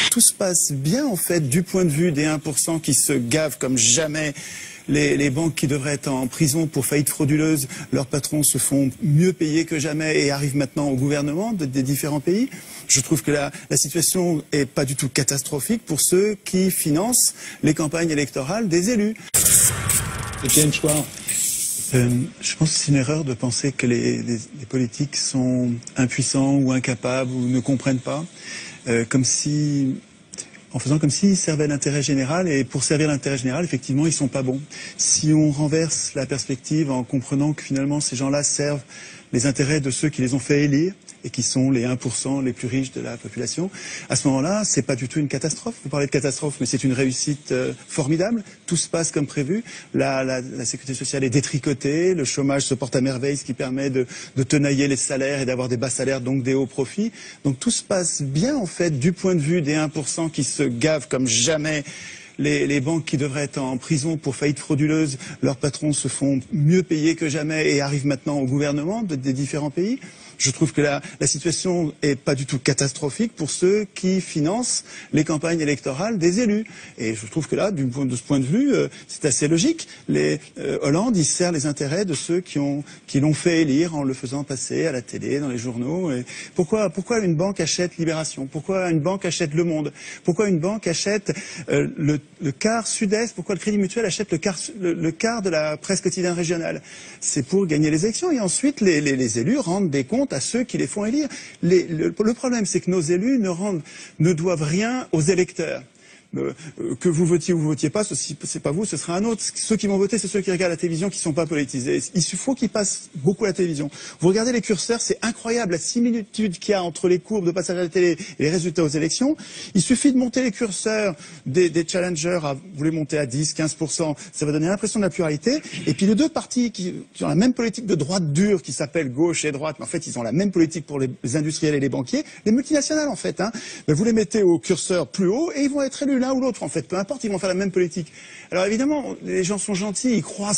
Tout se passe bien en fait du point de vue des 1% qui se gavent comme jamais. Les banques qui devraient être en prison pour faillite frauduleuse, leurs patrons se font mieux payer que jamais et arrivent maintenant au gouvernement des différents pays. Je trouve que la situation est pas du tout catastrophique pour ceux qui financent les campagnes électorales des élus. Étienne Chouard. Je pense que c'est une erreur de penser que les politiques sont impuissants ou incapables ou ne comprennent pas, en faisant comme s'ils servaient l'intérêt général, et pour servir l'intérêt général, effectivement, ils sont pas bons. Si on renverse la perspective en comprenant que finalement ces gens-là servent les intérêts de ceux qui les ont fait élire, et qui sont les 1% les plus riches de la population, à ce moment-là, c'est pas du tout une catastrophe. Vous parlez de catastrophe, mais c'est une réussite formidable. Tout se passe comme prévu. La sécurité sociale est détricotée, le chômage se porte à merveille, ce qui permet de tenailler les salaires et d'avoir des bas salaires, donc des hauts profits. Donc tout se passe bien, en fait, du point de vue des 1% qui se gavent comme jamais. Les banques qui devraient être en prison pour faillite frauduleuse, leurs patrons se font mieux payer que jamais et arrivent maintenant au gouvernement des différents pays. Je trouve que la situation est pas du tout catastrophique pour ceux qui financent les campagnes électorales des élus. Et je trouve que là, de ce point de vue, c'est assez logique. Hollande, il sert les intérêts de ceux qui l'ont fait élire en le faisant passer à la télé, dans les journaux. Et pourquoi une banque achète Libération? Pourquoi une banque achète Le Monde? Pourquoi une banque achète le quart Sud-Est? Pourquoi le Crédit Mutuel achète le quart de la presse quotidienne régionale? C'est pour gagner les élections. Et ensuite, les élus rendent des comptes à ceux qui les font élire. Le problème, c'est que nos élus ne doivent rien aux électeurs. Que vous votiez ou vous votiez pas, c'est pas vous, ce sera un autre. Ceux qui vont voter, c'est ceux qui regardent la télévision, qui sont pas politisés. Il faut qu'ils passent beaucoup à la télévision. Vous regardez les curseurs, c'est incroyable la similitude qu'il y a entre les courbes de passage à la télé et les résultats aux élections. Il suffit de monter les curseurs des challengers, vous les montez à 10, 15%, ça va donner l'impression de la pluralité. Et puis les deux partis qui ont la même politique de droite dure, qui s'appelle gauche et droite, mais en fait ils ont la même politique pour les industriels et les banquiers, les multinationales en fait. Mais vous les mettez au curseur plus haut et ils vont être élus l'un ou l'autre en fait, peu importe, ils vont faire la même politique. Alors évidemment, les gens sont gentils, ils croient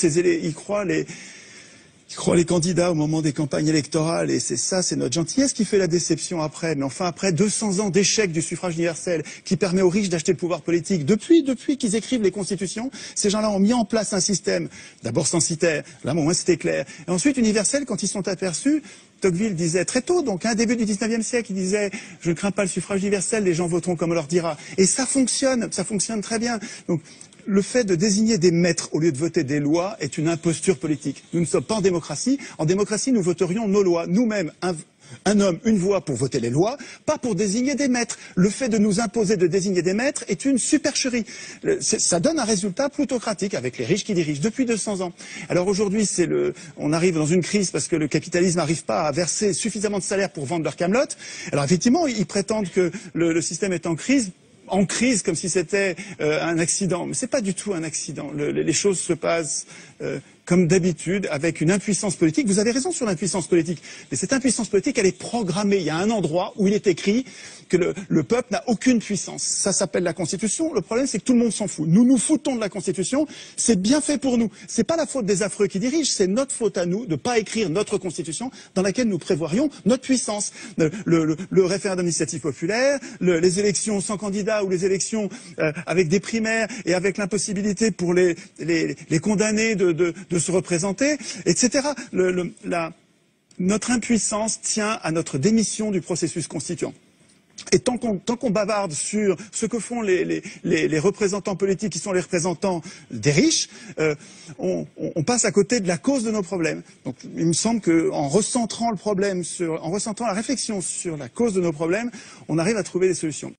les candidats au moment des campagnes électorales, et c'est notre gentillesse qui fait la déception après. Mais enfin, après 200 ans d'échec du suffrage universel, qui permet aux riches d'acheter le pouvoir politique, depuis qu'ils écrivent les constitutions, ces gens-là ont mis en place un système, d'abord censitaire, là au moins c'était clair, et ensuite universel quand ils sont aperçus. Tocqueville disait très tôt, donc début du 19e siècle, il disait « Je ne crains pas le suffrage universel, les gens voteront comme on leur dira ». Et ça fonctionne très bien. Donc, le fait de désigner des maîtres au lieu de voter des lois est une imposture politique. Nous ne sommes pas en démocratie. En démocratie, nous voterions nos lois. Nous-mêmes, un homme, une voix pour voter les lois, pas pour désigner des maîtres. Le fait de nous imposer de désigner des maîtres est une supercherie. Ça donne un résultat plutocratique avec les riches qui dirigent depuis 200 ans. Alors aujourd'hui, on arrive dans une crise parce que le capitalisme n'arrive pas à verser suffisamment de salaire pour vendre leur camelote. Alors effectivement, ils prétendent que le système est en crise comme si c'était un accident. Mais c'est pas du tout un accident. Les choses se passent comme d'habitude, avec une impuissance politique. Vous avez raison sur l'impuissance politique, mais cette impuissance politique, elle est programmée. Il y a un endroit où il est écrit que le peuple n'a aucune puissance. Ça s'appelle la Constitution. Le problème, c'est que tout le monde s'en fout. Nous nous foutons de la Constitution. C'est bien fait pour nous. C'est pas la faute des affreux qui dirigent, c'est notre faute à nous de pas écrire notre Constitution dans laquelle nous prévoirions notre puissance. Le référendum d'initiative populaire, les élections sans candidat ou les élections avec des primaires et avec l'impossibilité pour les condamnés de se représenter, etc. Notre impuissance tient à notre démission du processus constituant. Et tant qu'on bavarde sur ce que font les représentants politiques qui sont les représentants des riches, on passe à côté de la cause de nos problèmes. Donc il me semble qu'en recentrant la réflexion sur la cause de nos problèmes, on arrive à trouver des solutions.